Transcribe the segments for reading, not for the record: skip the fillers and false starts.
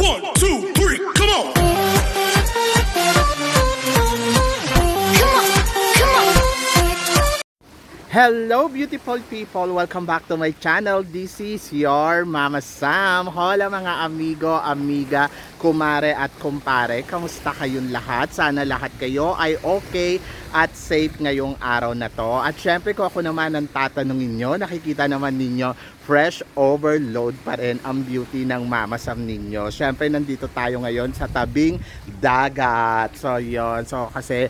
1, 2, 3, come on! Hello beautiful people! Welcome back to my channel. This is your Mama Sam. Hola mga amigo, amiga, kumare at kumpare. Kamusta kayong lahat? Sana lahat kayo ay okay at safe ngayong araw na to. At syempre kung ako naman ang tatanungin nyo, nakikita naman ninyo fresh overload pa rin ang beauty ng Mama Sam ninyo. Syempre nandito tayo ngayon sa tabing dagat. So yon, so kasi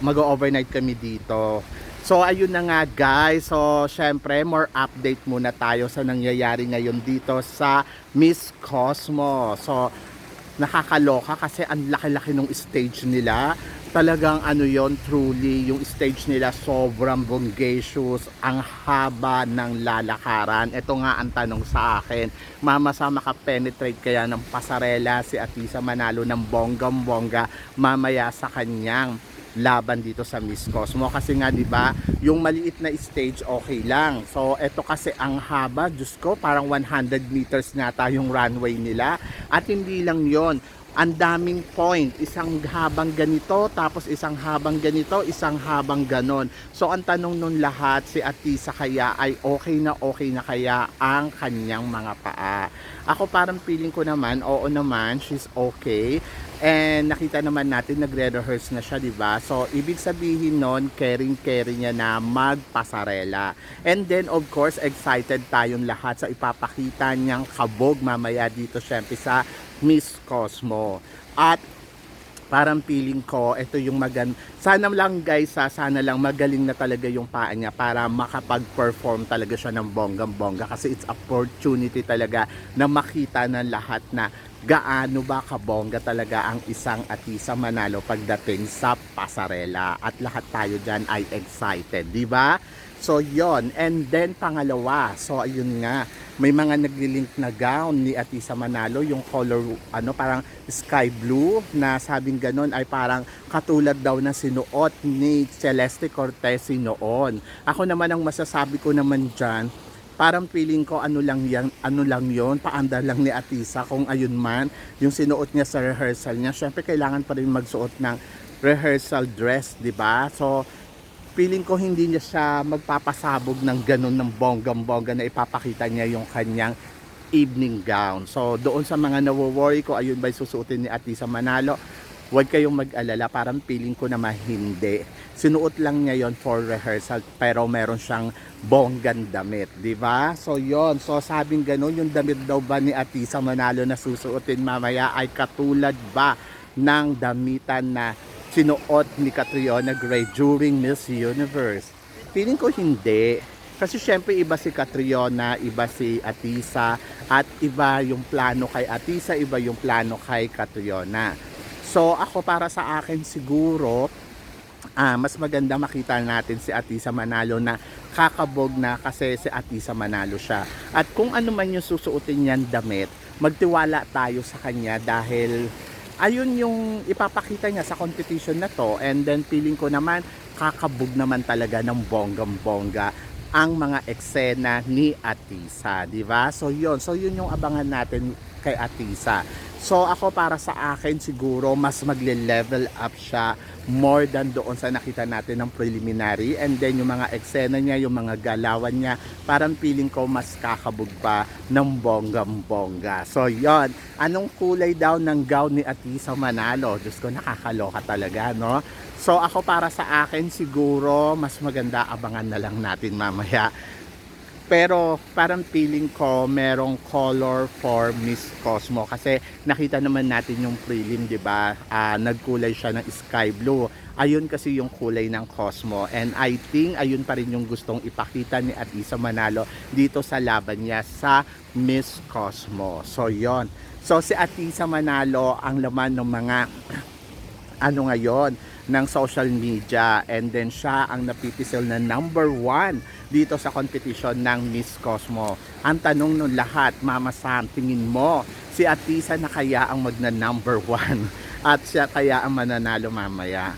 mag-overnight kami dito. So ayun na nga guys, so syempre more update muna tayo sa nangyayari ngayon dito sa Miss Cosmo. So nakakaloka kasi ang laki-laki ng stage nila. Talagang ano yon, truly yung stage nila sobrang bongacious, ang haba ng lalakaran. Ito nga ang tanong sa akin, Mama Sam, makapenetrate kaya ng pasarela si Atisa Manalo ng bonggang-bongga mamaya sa kanyang laban dito sa Miss Cosmo? Kasi nga 'di ba, yung maliit na stage okay lang. So eto kasi ang haba, Diyos ko, parang 100 meters nata yung runway nila. At hindi lang 'yon, ang daming point, isang habang ganito, tapos isang habang ganito, isang habang ganon. So ang tanong nun lahat, si Atisa kaya ay okay na kaya ang kanyang mga paa? Ako parang feeling ko naman, oo naman, she's okay. And nakita naman natin nagre-rehearse na siya, 'di ba? So ibig sabihin nun, caring niya na magpasarela. And then of course, excited tayong lahat sa ipapakita niyang kabog mamaya dito syempre sa Miss Cosmo. At parang feeling ko, ito yung sana lang guys, sana lang magaling na talaga yung paa niya para makapag-perform talaga siya ng bonggang-bongga. Kasi it's opportunity talaga na makita ng lahat na gaano ba kabongga talaga ang isang Atisa Manalo pagdating sa pasarela. At lahat tayo dyan ay excited, di ba? So yon, and then pangalawa, so ayun nga, may mga naglilink na gown ni Atisa Manalo, yung color ano parang sky blue, na sabing ganon ay parang katulad daw na sinuot ni Celeste Cortez noon. Ako naman ang masasabi ko naman dyan, parang feeling ko ano lang yon, paanda lang ni Atisa kung ayun man yung sinuot niya sa rehearsal niya. Syempre kailangan pa rin magsuot ng rehearsal dress, di ba? So feeling ko hindi niya siya magpapasabog ng ganun ng bonggang-bongga na ipapakita niya yung kanyang evening gown. So doon sa mga nawo-worry ko ayun ba susuotin ni Atisa Manalo, huwag kayong mag-alala, parang feeling ko naman hindi. Sinuot lang niya yon for rehearsal, pero meron siyang bonggang damit, di ba? So yon, so sabing ganun, yung damit daw ba ni Atisa Manalo na susuotin mamaya ay katulad ba ng damitan na sinuot ni Catriona Gray during Miss Universe? Feeling ko hindi. Kasi syempre iba si Catriona, iba si Atisa, at iba yung plano kay Atisa, iba yung plano kay Catriona. So ako para sa akin siguro, mas maganda makita natin si Atisa Manalo na kakabog na kasi si Atisa Manalo siya. At kung ano man yung susuotin niyan damit, magtiwala tayo sa kanya dahil ayun yung ipapakita niya sa competition na to. And then feeling ko naman kakabog naman talaga ng bonggang-bongga ang mga eksena ni Atisa, di ba? So yun yung abangan natin kay Atisa. So ako para sa akin siguro mas magle-level up siya more than doon sa nakita natin ng preliminary. And then yung mga eksena niya, yung mga galawan niya, parang feeling ko mas kakabog pa ng bonggang-bongga. So yon, anong kulay daw ng gown ni Atisa Manalo? Diyos ko, nakakaloka talaga, no? So ako para sa akin siguro mas maganda abangan na lang natin mamaya. Pero parang feeling ko merong color for Miss Cosmo kasi nakita naman natin yung prelim, 'di ba? Nagkulay siya ng sky blue. Ayun kasi yung kulay ng Cosmo, and I think ayun pa rin yung gustong ipakita ni Atisa Manalo dito sa laban niya sa Miss Cosmo. So yon. So si Atisa Manalo ang laman ng mga ano ngayon ng social media, and then siya ang napipisil na number 1 dito sa competition ng Miss Cosmo. Ang tanong nun lahat, Mama Sam, tingin mo si Atisa na kaya ang magna number 1 at siya kaya ang mananalo mamaya?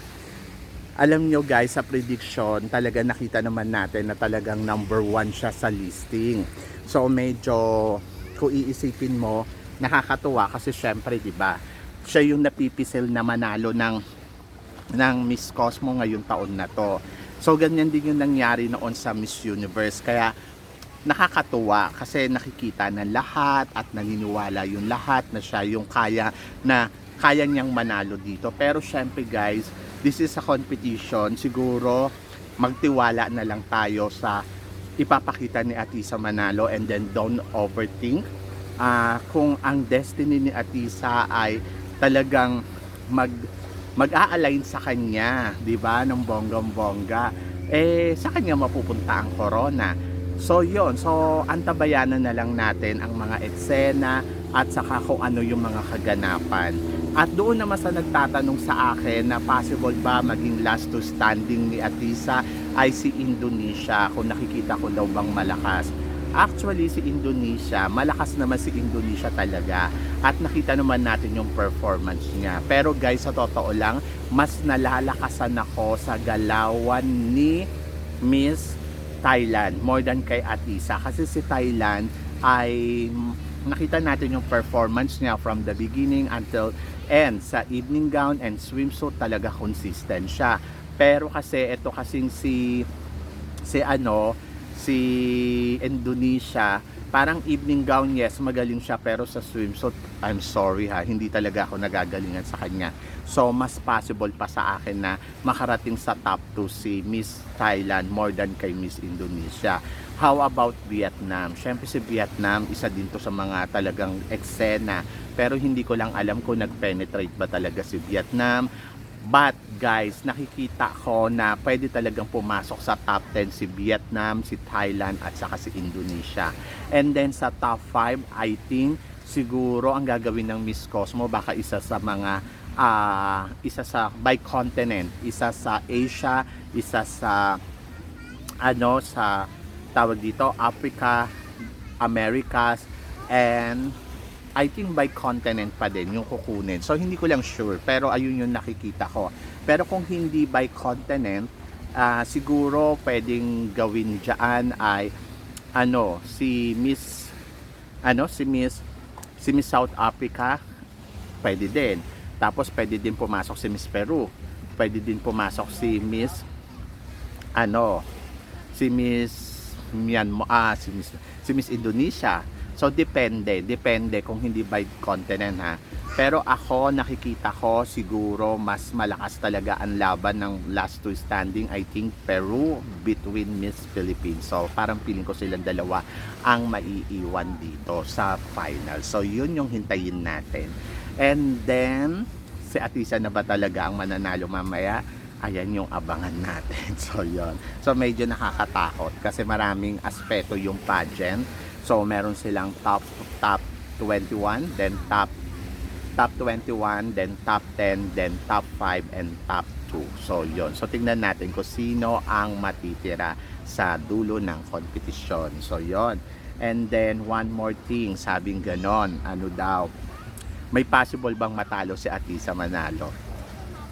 Alam nyo guys, sa prediction talaga nakita naman natin na talagang number 1 siya sa listing. So medyo kung iisipin mo, nakakatuwa kasi syempre, 'di ba? Siya yung napipisil na manalo ng Miss Cosmo ngayong taon na to. So ganyan din yung nangyari noon sa Miss Universe. Kaya nakakatuwa kasi nakikita ng lahat at naniniwala yung lahat na siya yung kaya niyang manalo dito. Pero syempre guys, this is a competition. Siguro magtiwala na lang tayo sa ipapakita ni Atisa Manalo, and then don't overthink. Kung ang destiny ni Atisa ay talagang mag-a-align sa kanya, 'di ba, ng bonggang-bongga, sa kanya mapupunta ang corona. So yon, so antabayanan na lang natin ang mga eksena at saka kung ano yung mga kaganapan. At doon naman sa nagtatanong sa akin na possible ba maging last to standing ni Atisa ay si Indonesia, kung nakikita ko daw bang malakas. Actually si Indonesia, malakas naman si Indonesia talaga, at nakita naman natin yung performance niya. Pero guys, sa totoo lang, mas nalalakasan ako sa galawan ni Miss Thailand more than kay Atisa, kasi si Thailand ay nakita natin yung performance niya from the beginning until end. Sa evening gown and swimsuit talaga consistent siya. Pero kasi ito kasing si Indonesia, parang evening gown, yes, magaling siya, pero sa swimsuit, I'm sorry ha, hindi talaga ako nagagalingan sa kanya. So mas possible pa sa akin na makarating sa top 2 si Miss Thailand more than kay Miss Indonesia. How about Vietnam? Syempre si Vietnam, isa din to sa mga talagang eksena, pero hindi ko lang alam kung nag-penetrate ba talaga si Vietnam. But guys, nakikita ko na pwede talagang pumasok sa top 10 si Vietnam, si Thailand at saka si Indonesia. And then sa top 5, I think siguro ang gagawin ng Miss Cosmo baka isa sa mga isa sa by continent, isa sa Asia, isa sa sa tawag dito Africa, Americas, and I think by continent pa din yung kukunin. So hindi ko lang sure, pero ayun yung nakikita ko. Pero kung hindi by continent, siguro pwedeng gawin diyan ay si Miss South Africa, pwede din. Tapos pwede din pumasok si Miss Peru. Pwede din pumasok si Miss Myanmar, si Miss Indonesia. So depende kung hindi by continent ha. Pero ako nakikita ko siguro mas malakas talaga ang laban ng last two standing, I think Peru between Miss Philippines. So parang feeling ko silang dalawa ang maiiwan dito sa final. So yun yung hintayin natin. And then si Atisa na ba talaga ang mananalo mamaya? Ayan yung abangan natin. So yun. So medyo nakakatakot kasi maraming aspeto yung pageant. So meron silang top 21, then top 21, then top 10, then top 5 and top 2. So yon. So tingnan natin kung sino ang matitira sa dulo ng competition. So yon. And then one more thing, sabing ganon, may possible bang matalo si Atisa Manalo?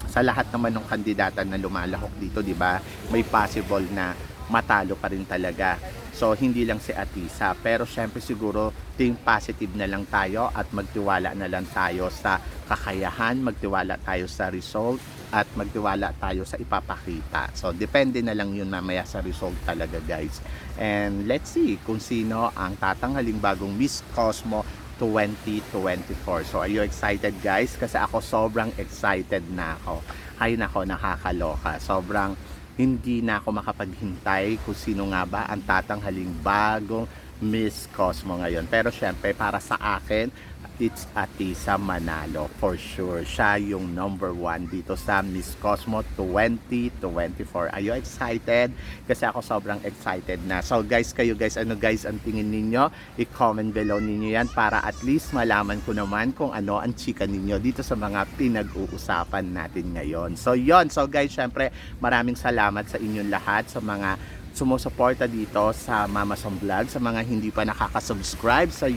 Sa lahat naman ng kandidata na lumalahok dito, di ba? May possible na matalo pa rin talaga. So hindi lang si Atisa, pero syempre siguro think positive na lang tayo at magtiwala na lang tayo sa kakayahan, magtiwala tayo sa result at magtiwala tayo sa ipapakita. So depende na lang yun mamaya sa result talaga guys. And let's see kung sino ang tatanghaling bagong Miss Cosmo 2024. So are you excited guys? Kasi ako sobrang excited na ako. Ay nako, nakakaloka. Sobrang hindi na ako makapaghintay kung sino nga ba ang tatanghaling bagong Miss Cosmo ngayon. Pero syempre para sa akin, it's Atisa Manalo for sure. Siya yung number 1 dito sa Miss Cosmo 2024. Are you excited? Kasi ako sobrang excited na. So guys, kayo guys, ano guys ang tingin ninyo? I-comment below ninyo yan para at least malaman ko naman kung ano ang chika ninyo dito sa mga pinag-uusapan natin ngayon. So yon. So guys, syempre maraming salamat sa inyong lahat, sa mga sumusuporta dito sa Mama Sam Vlog, sa mga hindi pa nakaka-subscribe sa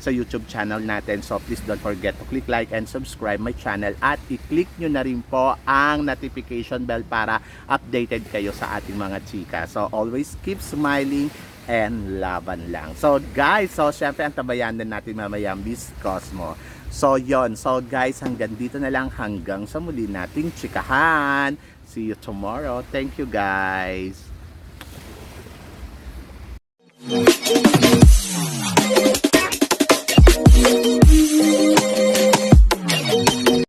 YouTube channel natin. So please don't forget to click like and subscribe my channel at i-click nyo na rin po ang notification bell para updated kayo sa ating mga chika. So always keep smiling, and laban lang. So guys, so syempre ang tabayan din natin mamaya Miss Cosmo. So yon. So guys, hanggang dito na lang, hanggang sa muli nating chikahan. See you tomorrow. Thank you guys.